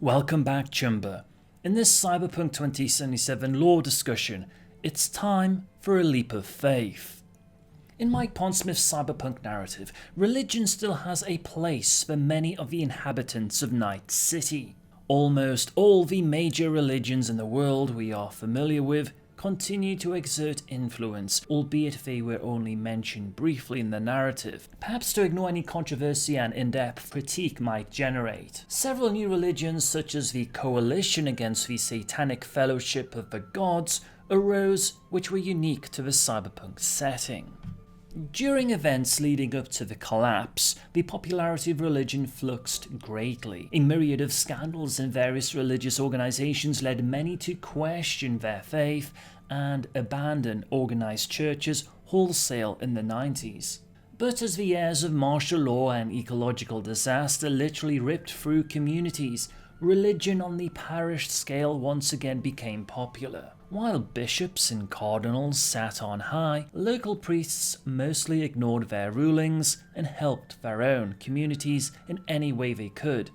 Welcome back, Chumba. In this Cyberpunk 2077 lore discussion, it's time for a leap of faith. In Mike Pondsmith's cyberpunk narrative, religion still has a place for many of the inhabitants of Night City. Almost all the major religions in the world we are familiar with continue to exert influence, albeit they were only mentioned briefly in the narrative, perhaps to ignore any controversy and in-depth critique might generate. Several new religions, such as the Coalition Against the Satanic Fellowship of the Gods, arose, which were unique to the cyberpunk setting. During events leading up to the collapse, the popularity of religion fluxed greatly. A myriad of scandals in various religious organizations led many to question their faith and abandon organized churches wholesale in the 90s. But as the years of martial law and ecological disaster literally ripped through communities, religion on the parish scale once again became popular. While bishops and cardinals sat on high, local priests mostly ignored their rulings and helped their own communities in any way they could,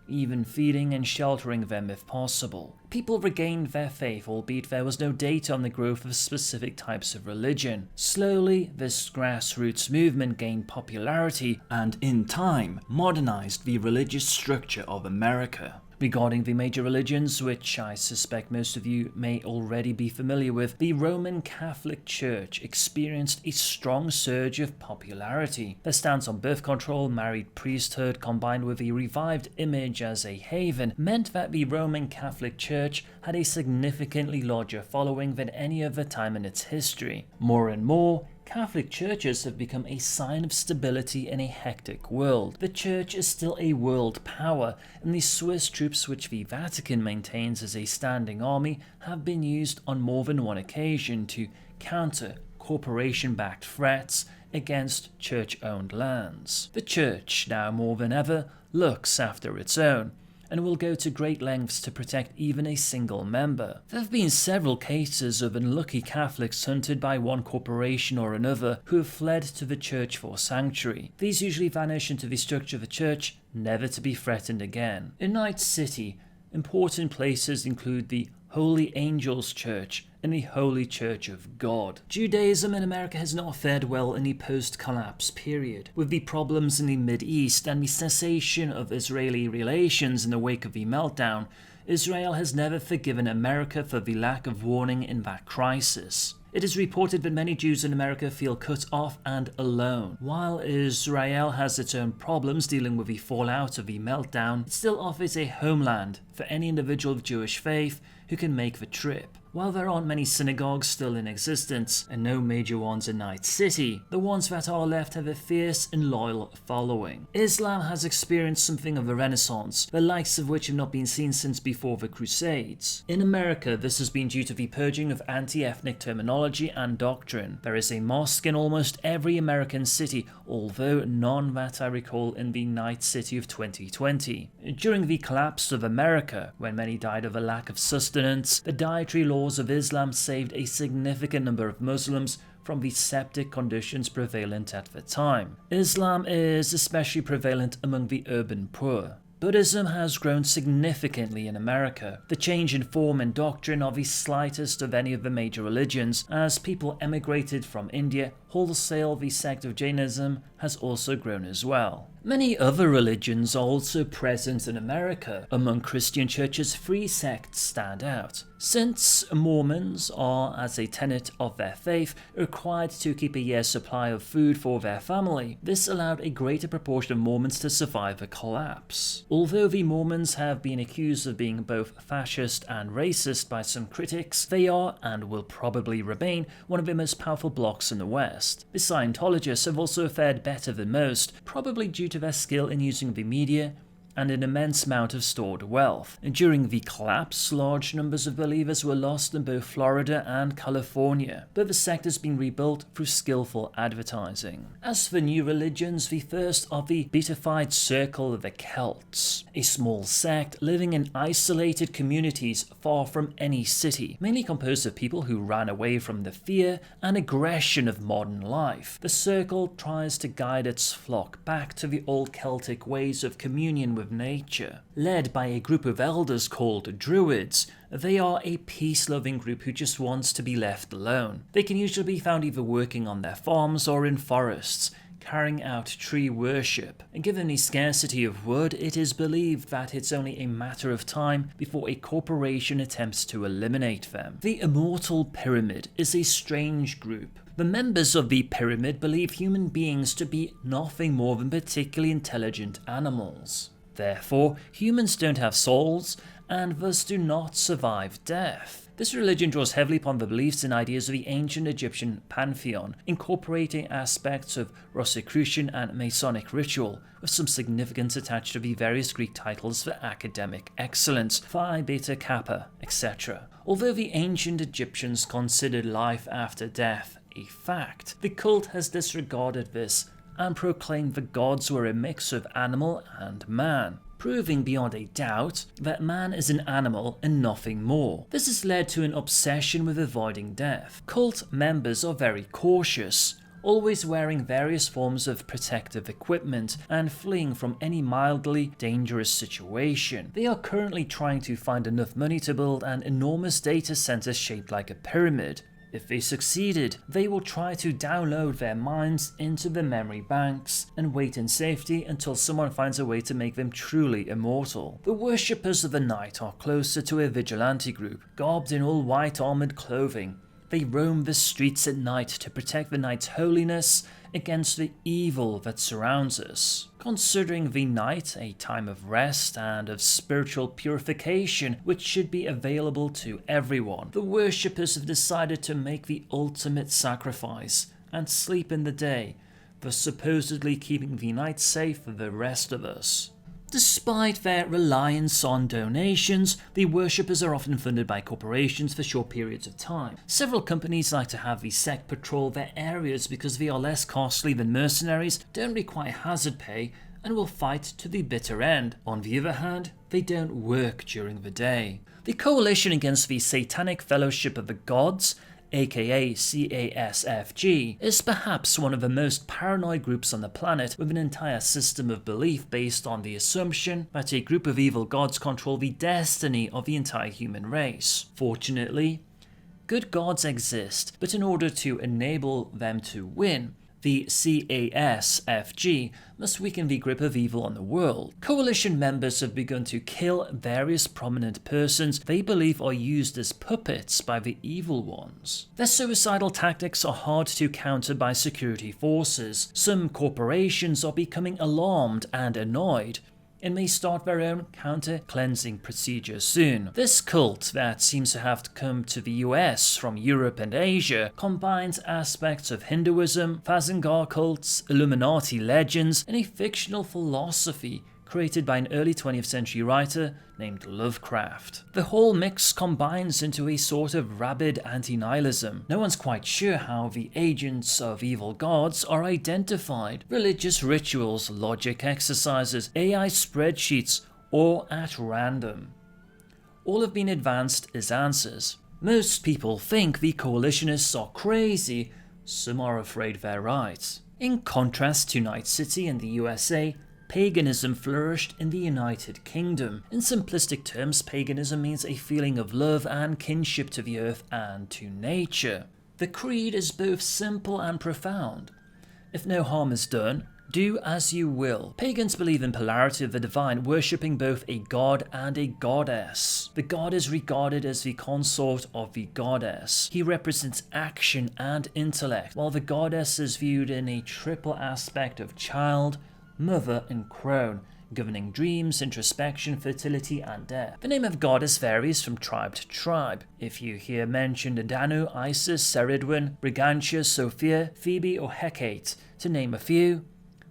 even feeding and sheltering them if possible. People regained their faith, albeit there was no data on the growth of specific types of religion. Slowly, this grassroots movement gained popularity and, in time, modernized the religious structure of America. Regarding the major religions, which I suspect most of you may already be familiar with, the Roman Catholic Church experienced a strong surge of popularity. Their stance on birth control, married priesthood, combined with a revived image as a haven, meant that the Roman Catholic Church had a significantly larger following than any other time in its history. More and more, Catholic churches have become a sign of stability in a hectic world. The church is still a world power, and the Swiss troops which the Vatican maintains as a standing army have been used on more than one occasion to counter corporation-backed threats against church-owned lands. The church, now more than ever, looks after its own, and will go to great lengths to protect even a single member. There have been several cases of unlucky Catholics hunted by one corporation or another who have fled to the church for sanctuary. These usually vanish into the structure of the church, never to be threatened again. In Night City, important places include the Holy Angels Church and the Holy Church of God. Judaism in America has not fared well in the post-collapse period. With the problems in the Mideast and the cessation of Israeli relations in the wake of the meltdown, Israel has never forgiven America for the lack of warning in that crisis. It is reported that many Jews in America feel cut off and alone. While Israel has its own problems dealing with the fallout of the meltdown, it still offers a homeland for any individual of Jewish faith who can make the trip. While there aren't many synagogues still in existence, and no major ones in Night City, the ones that are left have a fierce and loyal following. Islam has experienced something of a renaissance, the likes of which have not been seen since before the Crusades. In America, this has been due to the purging of anti-ethnic terminology and doctrine. There is a mosque in almost every American city, although none that I recall in the Night City of 2020. During the collapse of America, when many died of a lack of sustenance, the dietary laws of Islam saved a significant number of Muslims from the septic conditions prevalent at the time. Islam is especially prevalent among the urban poor. Buddhism has grown significantly in America. The change in form and doctrine are the slightest of any of the major religions. As people emigrated from India, wholesale the sect of Jainism has also grown as well. Many other religions are also present in America. Among Christian churches, 3 sects stand out. Since Mormons are, as a tenet of their faith, required to keep a year's supply of food for their family, this allowed a greater proportion of Mormons to survive the collapse. Although the Mormons have been accused of being both fascist and racist by some critics, they are, and will probably remain, one of the most powerful blocs in the West. The Scientologists have also fared better than most, probably due to their skill in using the media and an immense amount of stored wealth. During the collapse, large numbers of believers were lost in both Florida and California, but the sect has been rebuilt through skillful advertising. As for new religions, the first are the beatified circle of the Celts, a small sect living in isolated communities far from any city, mainly composed of people who ran away from the fear and aggression of modern life. The circle tries to guide its flock back to the old Celtic ways of communion with with nature. Led by a group of elders called Druids, they are a peace-loving group who just wants to be left alone. They can usually be found either working on their farms or in forests, carrying out tree worship, and given the scarcity of wood, it is believed that it's only a matter of time before a corporation attempts to eliminate them. The Immortal Pyramid is a strange group. The members of the pyramid believe human beings to be nothing more than particularly intelligent animals. Therefore, humans don't have souls, and thus do not survive death. This religion draws heavily upon the beliefs and ideas of the ancient Egyptian pantheon, incorporating aspects of Rosicrucian and Masonic ritual, with some significance attached to the various Greek titles for academic excellence, Phi Beta Kappa, etc. Although the ancient Egyptians considered life after death a fact, the cult has disregarded this and proclaimed the gods were a mix of animal and man, proving beyond a doubt that man is an animal and nothing more. This has led to an obsession with avoiding death. Cult members are very cautious, always wearing various forms of protective equipment and fleeing from any mildly dangerous situation. They are currently trying to find enough money to build an enormous data center shaped like a pyramid. If they succeeded, they will try to download their minds into the memory banks and wait in safety until someone finds a way to make them truly immortal. The worshippers of the night are closer to a vigilante group, garbed in all white armored clothing. They roam the streets at night to protect the night's holiness against the evil that surrounds us. Considering the night a time of rest and of spiritual purification which should be available to everyone, the worshippers have decided to make the ultimate sacrifice and sleep in the day, thus supposedly keeping the night safe for the rest of us. Despite their reliance on donations, the worshippers are often funded by corporations for short periods of time. Several companies like to have the sect patrol their areas because they are less costly than mercenaries, don't require hazard pay, and will fight to the bitter end. On the other hand, they don't work during the day. The Coalition Against the Satanic Fellowship of the Gods, aka CASFG, is perhaps one of the most paranoid groups on the planet, with an entire system of belief based on the assumption that a group of evil gods control the destiny of the entire human race. Fortunately, good gods exist, but in order to enable them to win, the CASFG must weaken the grip of evil on the world. Coalition members have begun to kill various prominent persons they believe are used as puppets by the evil ones. Their suicidal tactics are hard to counter by security forces. Some corporations are becoming alarmed and annoyed, and may start their own counter-cleansing procedure soon. This cult, that seems to have come to the US from Europe and Asia, combines aspects of Hinduism, Fazengar cults, Illuminati legends, and a fictional philosophy created by an early 20th century writer named Lovecraft. The whole mix combines into a sort of rabid anti-nihilism. No one's quite sure how the agents of evil gods are identified. Religious rituals, logic exercises, AI spreadsheets, or at random. All have been advanced as answers. Most people think the coalitionists are crazy, some are afraid they're right. In contrast to Night City in the USA, paganism flourished in the United Kingdom. In simplistic terms, paganism means a feeling of love and kinship to the earth and to nature. The creed is both simple and profound. If no harm is done, do as you will. Pagans believe in polarity of the divine, worshipping both a god and a goddess. The god is regarded as the consort of the goddess. He represents action and intellect, while the goddess is viewed in a triple aspect of child, mother, and crone, governing dreams, introspection, fertility, and death. The name of goddess varies from tribe to tribe. If you hear mentioned Danu, Isis, Ceridwen, Brigantia, Sophia, Phoebe, or Hecate, to name a few,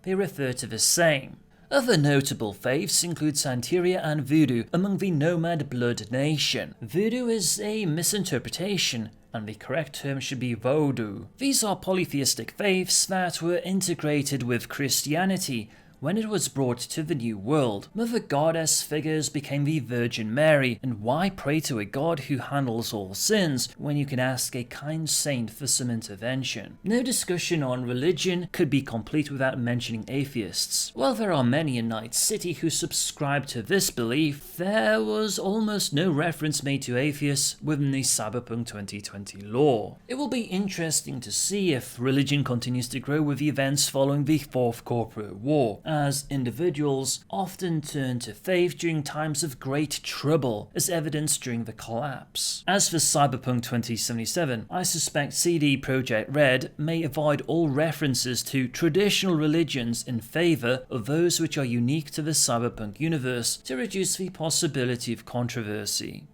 they refer to the same. Other notable faiths include Santeria and Voodoo among the Nomad Blood Nation. Voodoo is a misinterpretation, and the correct term should be Vodou. These are polytheistic faiths that were integrated with Christianity, when it was brought to the New World, Mother Goddess figures became the Virgin Mary, and why pray to a god who handles all sins when you can ask a kind saint for some intervention? No discussion on religion could be complete without mentioning atheists. While there are many in Night City who subscribe to this belief, there was almost no reference made to atheists within the Cyberpunk 2020 lore. It will be interesting to see if religion continues to grow with the events following the Fourth Corporate War, as individuals often turn to faith during times of great trouble, as evidenced during the collapse. As for Cyberpunk 2077, I suspect CD Projekt Red may avoid all references to traditional religions in favour of those which are unique to the Cyberpunk universe to reduce the possibility of controversy.